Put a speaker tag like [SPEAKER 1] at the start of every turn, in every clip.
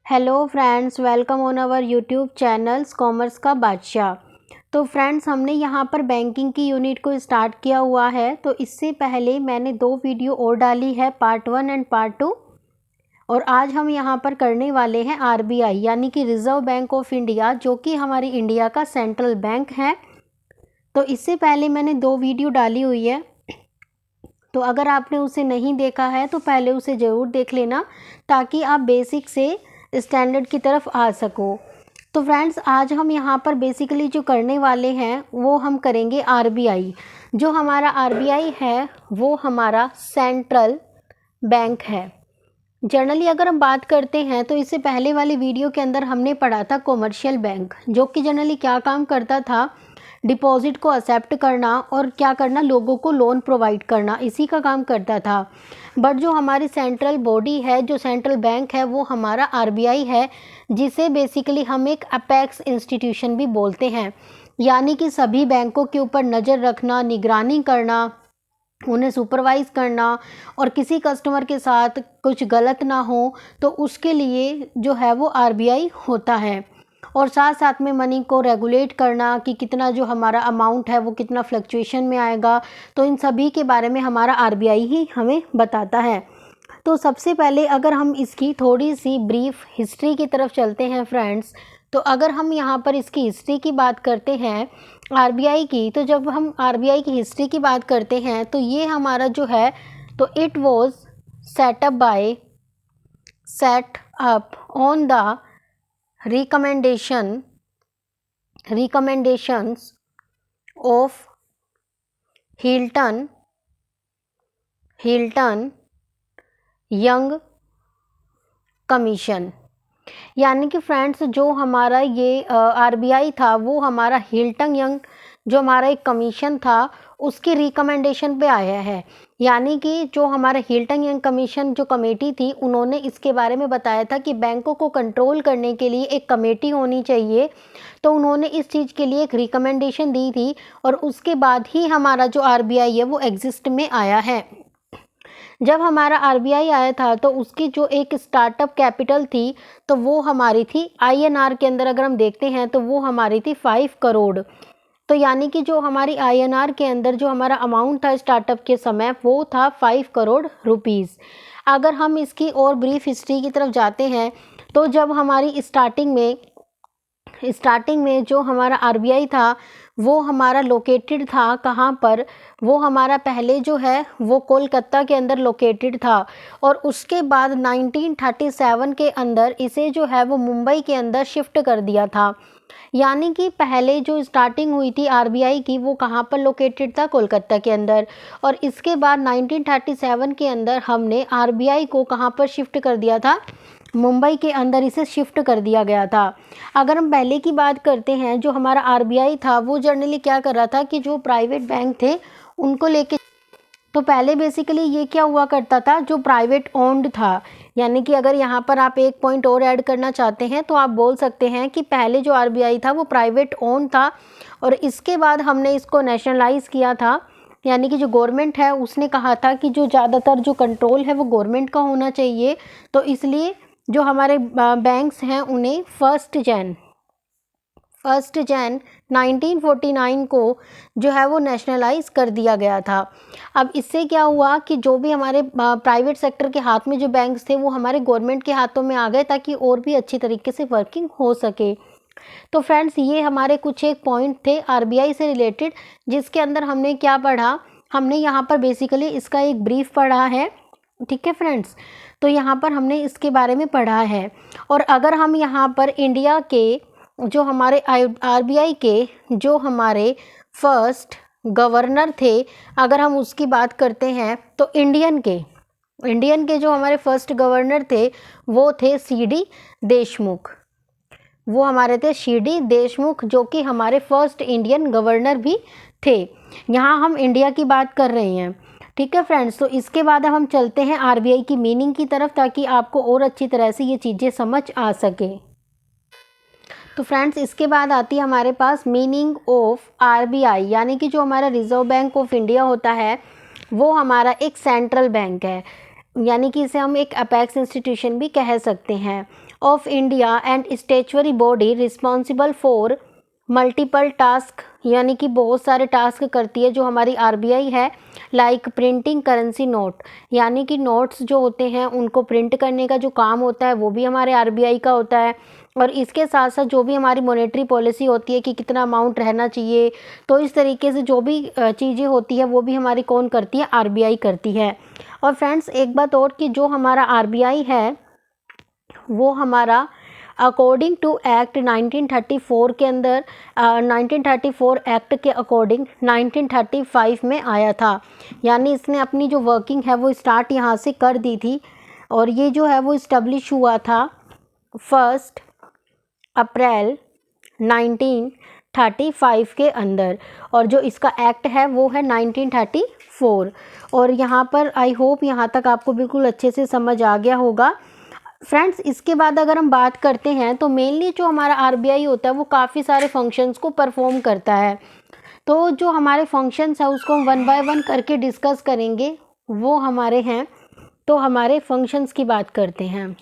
[SPEAKER 1] Hello friends, welcome on our YouTube channels commerce का बादशाह। तो फ्रेंड्स, हमने यहाँ पर बैंकिंग की यूनिट को स्टार्ट किया हुआ है। तो इससे पहले मैंने 2 वीडियो और डाली है, पार्ट 1 एंड पार्ट 2। और आज हम यहाँ पर करने वाले हैं आरबीआई यानी कि रिज़र्व बैंक ऑफ इंडिया, जो कि हमारी इंडिया का सेंट्रल बैंक है। तो इससे पहले मैंने 2 वीडियो डाली हुई है, तो अगर आपने उसे नहीं देखा है तो पहले उसे ज़रूर देख लेना, ताकि आप बेसिक से स्टैंडर्ड की तरफ आ सको। तो फ्रेंड्स, आज हम यहाँ पर बेसिकली जो करने वाले हैं वो हम करेंगे आरबीआई। जो हमारा आरबीआई है वो हमारा सेंट्रल बैंक है। जनरली अगर हम बात करते हैं तो इससे पहले वाली वीडियो के अंदर हमने पढ़ा था कॉमर्शियल बैंक, जो कि जनरली क्या काम करता था, डिपॉजिट को एक्सेप्ट करना और क्या करना, लोगों को लोन प्रोवाइड करना, इसी का काम करता था। बट जो हमारी सेंट्रल बॉडी है, जो सेंट्रल बैंक है, वो हमारा आरबीआई है, जिसे बेसिकली हम एक अपेक्स इंस्टीट्यूशन भी बोलते हैं। यानी कि सभी बैंकों के ऊपर नज़र रखना, निगरानी करना, उन्हें सुपरवाइज़ करना, और किसी कस्टमर के साथ कुछ गलत ना हो तो उसके लिए जो है वो आरबीआई होता है। और साथ साथ में मनी को रेगुलेट करना कि कितना जो हमारा अमाउंट है वो कितना फ्लक्चुएशन में आएगा, तो इन सभी के बारे में हमारा आरबीआई ही हमें बताता है। तो सबसे पहले अगर हम इसकी थोड़ी सी ब्रीफ हिस्ट्री की तरफ चलते हैं फ्रेंड्स, तो अगर हम यहाँ पर इसकी हिस्ट्री की बात करते हैं आरबीआई की, तो जब हम आरबीआई की हिस्ट्री की बात करते हैं तो ये हमारा जो है, तो it was set up on the recommendations of Hilton young commission. यानी कि फ्रेंड्स, जो हमारा ये आरबीआई था वो हमारा हिल्टन यंग, जो हमारा एक कमीशन था, उसकी रिकमेंडेशन पे आया है। यानी कि जो हमारा हिल्टन यंग कमीशन जो कमेटी थी, उन्होंने इसके बारे में बताया था कि बैंकों को कंट्रोल करने के लिए एक कमेटी होनी चाहिए। तो उन्होंने इस चीज़ के लिए एक रिकमेंडेशन दी थी, और उसके बाद ही हमारा जो आरबीआई है वो एग्जिस्ट में आया है। जब हमारा आरबीआई आया था तो उसकी जो एक स्टार्टअप कैपिटल थी, तो वो हमारी थी आईएनआर के अंदर अगर हम देखते हैं तो वो हमारी थी 5 करोड़। तो यानी कि जो हमारी आईएनआर के अंदर जो हमारा अमाउंट था स्टार्टअप के समय, वो था 5 करोड़ रुपीज़। अगर हम इसकी और ब्रीफ हिस्ट्री की तरफ जाते हैं, तो जब हमारी स्टार्टिंग में जो हमारा आरबीआई था वो हमारा लोकेटेड था कहाँ पर, वो हमारा पहले जो है वो कोलकाता के अंदर लोकेटेड था, और उसके बाद 1937 के अंदर इसे जो है वो मुंबई के अंदर शिफ्ट कर दिया था। यानी कि पहले जो स्टार्टिंग हुई थी आरबीआई की, वो कहाँ पर लोकेटेड था, कोलकाता के अंदर। और इसके बाद 1937 के अंदर हमने आरबीआई को कहाँ पर शिफ्ट कर दिया था, मुंबई के अंदर इसे शिफ्ट कर दिया गया था। अगर हम पहले की बात करते हैं, जो हमारा आरबीआई था वो जनरली क्या कर रहा था कि जो प्राइवेट बैंक थे उनको लेके, तो पहले बेसिकली ये क्या हुआ करता था, जो प्राइवेट ओन्ड था। यानी कि अगर यहाँ पर आप एक पॉइंट और ऐड करना चाहते हैं तो आप बोल सकते हैं कि पहले जो आरबीआई था वो प्राइवेट ओन्ड था, और इसके बाद हमने इसको नेशनलाइज किया था। यानी कि जो गवर्नमेंट है उसने कहा था कि जो ज़्यादातर जो कंट्रोल है वो गवर्नमेंट का होना चाहिए, तो इसलिए जो हमारे बैंक्स हैं उन्हें 1 जन 1949 को जो है वो नेशनलाइज कर दिया गया था। अब इससे क्या हुआ कि जो भी हमारे प्राइवेट सेक्टर के हाथ में जो बैंक्स थे वो हमारे गवर्नमेंट के हाथों में आ गए, ताकि और भी अच्छी तरीके से वर्किंग हो सके। तो फ्रेंड्स, ये हमारे कुछ एक पॉइंट थे आरबीआई से रिलेटेड, जिसके अंदर हमने क्या पढ़ा, हमने यहाँ पर बेसिकली इसका एक ब्रीफ पढ़ा है। ठीक है फ्रेंड्स, तो यहाँ पर हमने इसके बारे में पढ़ा है। और अगर हम यहाँ पर इंडिया के जो हमारे आरबीआई के जो हमारे फर्स्ट गवर्नर थे, अगर हम उसकी बात करते हैं, तो इंडियन के जो हमारे फर्स्ट गवर्नर थे वो थे सीडी देशमुख। वो हमारे थे सीडी देशमुख, जो कि हमारे फर्स्ट इंडियन गवर्नर भी थे। यहाँ हम इंडिया की बात कर रहे हैं। ठीक है फ्रेंड्स, तो इसके बाद अब हम चलते हैं आरबीआई की मीनिंग की तरफ, ताकि आपको और अच्छी तरह से ये चीज़ें समझ आ सके। तो फ्रेंड्स, इसके बाद आती है हमारे पास मीनिंग ऑफ आरबीआई। यानी कि जो हमारा रिजर्व बैंक ऑफ इंडिया होता है वो हमारा एक सेंट्रल बैंक है। यानी कि इसे हम एक अपेक्स इंस्टीट्यूशन भी कह सकते हैं, of India and statutory body responsible for multiple task, यानी कि बहुत सारे टास्क करती है जो हमारी आरबीआई है, लाइक प्रिंटिंग करेंसी नोट, यानी कि नोट्स जो होते हैं उनको प्रिंट करने का जो काम होता है वो भी हमारे आरबीआई का होता है। और इसके साथ साथ जो भी हमारी मॉनेटरी पॉलिसी होती है कि कितना अमाउंट रहना चाहिए, तो इस तरीके से जो भी चीज़ें होती है वो भी हमारी कौन करती है, आरबीआई करती है। और फ्रेंड्स एक बात और कि जो हमारा आरबीआई है वो हमारा अकॉर्डिंग टू एक्ट 1934 के अंदर 1934 एक्ट के अकॉर्डिंग 1935 में आया था, यानी इसने अपनी जो वर्किंग है वो स्टार्ट यहाँ से कर दी थी। और ये जो है वो इस्टेब्लिश हुआ था 1 अप्रैल 1935 के अंदर, और जो इसका एक्ट है वो है 1934। और यहाँ पर आई होप यहाँ तक आपको बिल्कुल अच्छे से समझ आ गया होगा। फ्रेंड्स इसके बाद अगर हम बात करते हैं तो मेनली जो हमारा आरबीआई होता है वो काफ़ी सारे फंक्शंस को परफॉर्म करता है। तो जो हमारे फंक्शंस हैं उसको हम वन बाय वन करके डिस्कस करेंगे, वो हमारे हैं। तो हमारे फंक्शंस की बात करते हैं,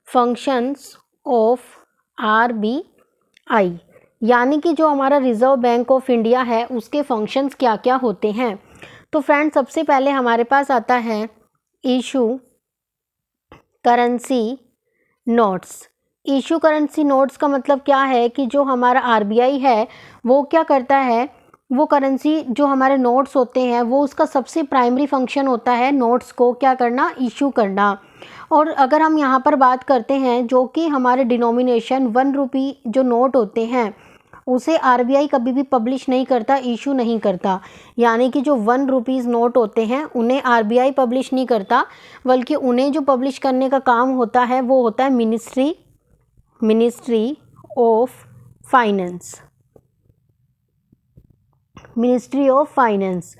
[SPEAKER 1] फंक्शंस ऑफ आरबीआई, यानी कि जो हमारा रिजर्व बैंक ऑफ इंडिया है उसके फंक्शंस क्या क्या होते हैं। तो फ्रेंड्स सबसे पहले हमारे पास आता है issue currency notes. Issue currency notes का मतलब क्या है कि जो हमारा आरबीआई है वो क्या करता है, वो करेंसी जो हमारे नोट्स होते हैं वो उसका सबसे प्राइमरी फंक्शन होता है नोट्स को क्या करना, इशू करना। और अगर हम यहाँ पर बात करते हैं जो कि हमारे डिनोमिनेशन 1 रुपी जो नोट होते हैं उसे आरबीआई कभी भी पब्लिश नहीं करता, इशू नहीं करता। यानी कि जो 1 रुपीज़ नोट होते हैं उन्हें आरबीआई पब्लिश नहीं करता, बल्कि उन्हें जो पब्लिश करने का काम होता है वो होता है ministry of finance, ministry of finance.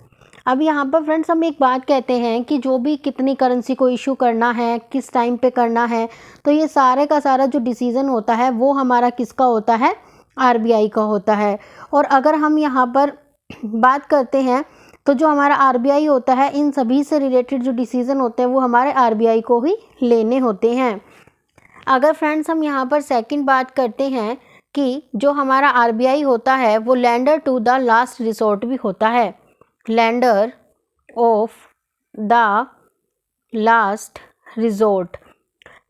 [SPEAKER 1] अब यहाँ पर फ्रेंड्स हम एक बात कहते हैं कि जो भी कितनी करेंसी को इशू करना है, किस टाइम पे करना है, तो ये सारे का सारा जो डिसीज़न होता है वो हमारा किसका होता है, आरबीआई का होता है। और अगर हम यहाँ पर बात करते हैं तो जो हमारा आरबीआई होता है इन सभी से रिलेटेड जो डिसीज़न होते हैं वो हमारे आरबीआई को ही लेने होते हैं। अगर फ्रेंड्स हम यहाँ पर सेकंड बात करते हैं कि जो हमारा आरबीआई होता है वो lender to the last resort भी होता है, lender of the last resort,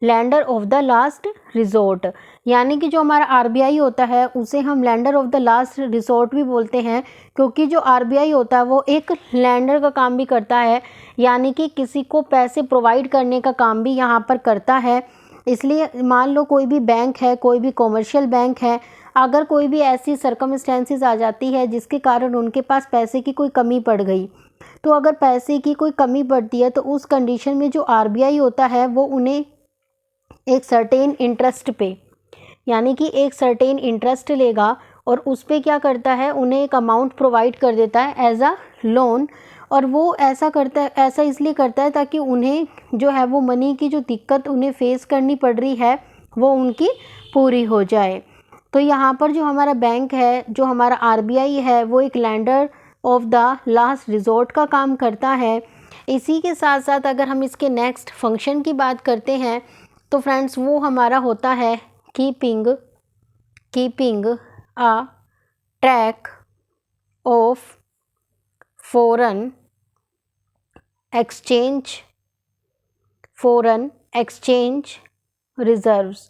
[SPEAKER 1] lender of the last resort, यानी कि जो हमारा आरबीआई होता है उसे हम lender of the last resort भी बोलते हैं, क्योंकि जो आरबीआई होता है वो एक लैंडर का काम भी करता है, यानी कि किसी को पैसे प्रोवाइड करने का काम भी यहाँ पर करता है। इसलिए मान लो कोई भी बैंक है, कोई भी कॉमर्शियल बैंक है, अगर कोई भी ऐसी सर्कमस्टेंसेस आ जाती है जिसके कारण उनके पास पैसे की कोई कमी पड़ गई, तो अगर पैसे की कोई कमी पड़ती है तो उस कंडीशन में जो आरबीआई होता है वो उन्हें एक सर्टेन इंटरेस्ट पे, यानी कि एक सर्टेन इंटरेस्ट लेगा और उस पे क्या करता है, उन्हें एक अमाउंट प्रोवाइड कर देता है एज अ लोन। और वो ऐसा करता है, ऐसा इसलिए करता है ताकि उन्हें जो है वो मनी की जो दिक्कत उन्हें फेस करनी पड़ रही है वो उनकी पूरी हो जाए। तो यहाँ पर जो हमारा बैंक है, जो हमारा आरबीआई है, वो एक lander of the last resort का काम करता है। इसी के साथ साथ अगर हम इसके नेक्स्ट फंक्शन की बात करते हैं तो फ्रेंड्स वो हमारा होता है keeping a track of foreign exchange reserves.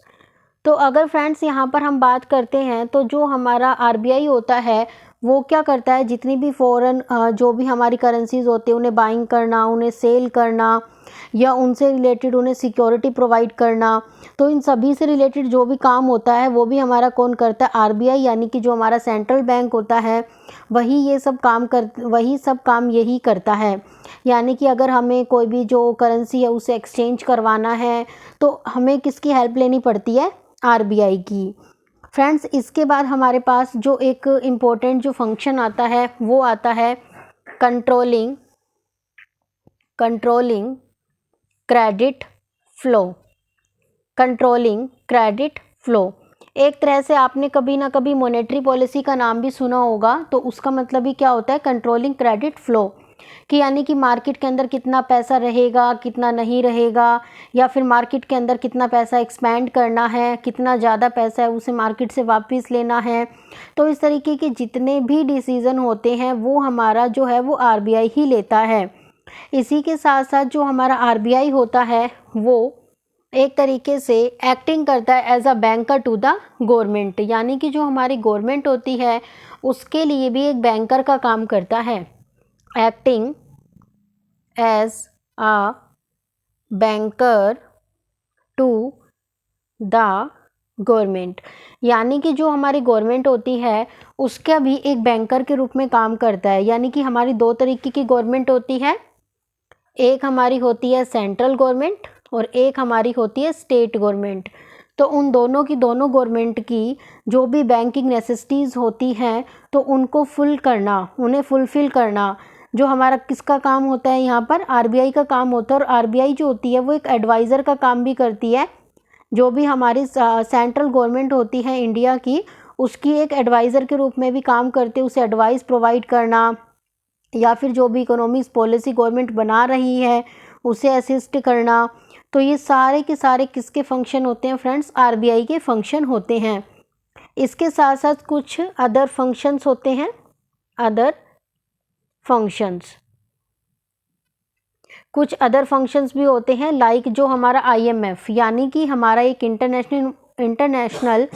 [SPEAKER 1] तो अगर फ्रेंड्स यहाँ पर हम बात करते हैं तो जो हमारा आरबीआई होता है वो क्या करता है, जितनी भी फॉरेन जो भी हमारी करेंसीज होती है उन्हें बाइंग करना, उन्हें सेल करना या उनसे रिलेटेड उन्हें सिक्योरिटी प्रोवाइड करना, तो इन सभी से रिलेटेड जो भी काम होता है वो भी हमारा कौन करता है, आरबीआई, यानी कि जो हमारा सेंट्रल बैंक होता है वही सब काम यही करता है। यानी कि अगर हमें कोई भी जो करेंसी है उसे एक्सचेंज करवाना है तो हमें किसकी हेल्प लेनी पड़ती है, आरबीआई की। फ्रेंड्स इसके बाद हमारे पास जो एक इम्पोर्टेंट जो फंक्शन आता है वो आता है कंट्रोलिंग क्रेडिट फ्लो। एक तरह से आपने कभी ना कभी मॉनेटरी पॉलिसी का नाम भी सुना होगा, तो उसका मतलब ही क्या होता है, कंट्रोलिंग क्रेडिट फ्लो। कि यानी कि मार्केट के अंदर कितना पैसा रहेगा, कितना नहीं रहेगा, या फिर मार्केट के अंदर कितना पैसा एक्सपेंड करना है, कितना ज़्यादा पैसा है उसे मार्केट से वापस लेना है। तो इस तरीके के जितने भी डिसीज़न होते हैं वो हमारा जो है वो आरबीआई ही लेता है। इसी के साथ साथ जो हमारा आरबीआई होता है वो एक तरीके से एक्टिंग करता है as a banker to the government, यानी कि जो हमारी गवर्नमेंट होती है उसके लिए भी एक बैंकर का काम करता है। Acting as a banker to the government, यानी कि जो हमारी गवर्नमेंट होती है उसका भी एक बैंकर के रूप में काम करता है। यानी कि हमारी दो तरीके की गवर्नमेंट होती है, एक हमारी होती है सेंट्रल गवर्नमेंट और एक हमारी होती है स्टेट गवर्नमेंट। तो उन दोनों की दोनों गवर्नमेंट की जो भी बैंकिंग नेसेसिटीज़ होती हैं तो उनको उन्हें फुलफ़िल करना जो हमारा किसका काम होता है, यहाँ पर आरबीआई का काम होता है। और आरबीआई जो होती है वो एक एडवाइज़र का काम भी करती है। जो भी हमारी सेंट्रल गवर्नमेंट होती है इंडिया की, उसकी एक एडवाइज़र के रूप में भी काम करते हैं, उसे एडवाइस प्रोवाइड करना, या फिर जो भी इकोनॉमिक्स पॉलिसी गवर्नमेंट बना रही है उसे असिस्ट करना। तो ये सारे के सारे किसके फंक्शन होते हैं फ्रेंड्स, आरबीआई के फंक्शन होते हैं। इसके साथ साथ कुछ अदर फंक्शंस होते हैं, अदर फंक्शंस, कुछ अदर फंक्शंस भी होते हैं लाइक जो हमारा आईएमएफ, यानी कि हमारा एक इंटरनेशनल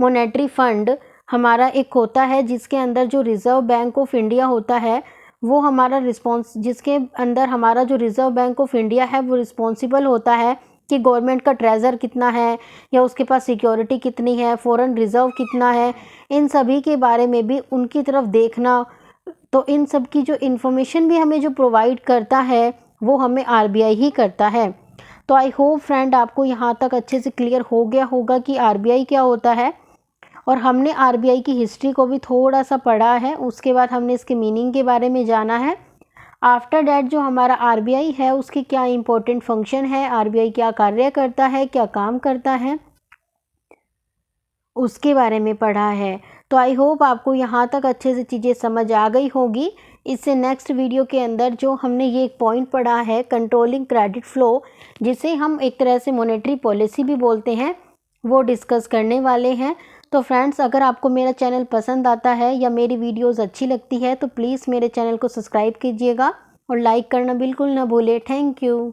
[SPEAKER 1] मॉनेटरी फंड हमारा एक होता है जिसके अंदर जो रिज़र्व बैंक ऑफ इंडिया होता है वो हमारा जिसके अंदर हमारा जो रिज़र्व बैंक ऑफ इंडिया है वो रिस्पॉन्सिबल होता है कि गवर्नमेंट का ट्रेजर कितना है या उसके पास सिक्योरिटी कितनी है, फॉरेन रिज़र्व कितना है, इन सभी के बारे में भी उनकी तरफ देखना। तो इन सब की जो इन्फॉर्मेशन भी हमें जो प्रोवाइड करता है वो हमें आरबीआई ही करता है। तो आई होप फ्रेंड आपको यहाँ तक अच्छे से क्लियर हो गया होगा कि आरबीआई क्या होता है, और हमने आरबीआई की हिस्ट्री को भी थोड़ा सा पढ़ा है, उसके बाद हमने इसके मीनिंग के बारे में जाना है। आफ्टर डैट जो हमारा आरबीआई है उसके क्या इंपॉर्टेंट फंक्शन है, आरबीआई क्या कार्य करता है, क्या काम करता है, उसके बारे में पढ़ा है। तो आई होप आपको यहाँ तक अच्छे से चीज़ें समझ आ गई होगी। इससे नेक्स्ट वीडियो के अंदर जो हमने ये एक पॉइंट पढ़ा है कंट्रोलिंग क्रेडिट फ्लो, जिसे हम एक तरह से मॉनेटरी पॉलिसी भी बोलते हैं, वो डिस्कस करने वाले हैं। तो फ्रेंड्स अगर आपको मेरा चैनल पसंद आता है या मेरी वीडियोज़ अच्छी लगती है तो प्लीज़ मेरे चैनल को सब्सक्राइब कीजिएगा और लाइक करना बिल्कुल ना भूलें। Thank you.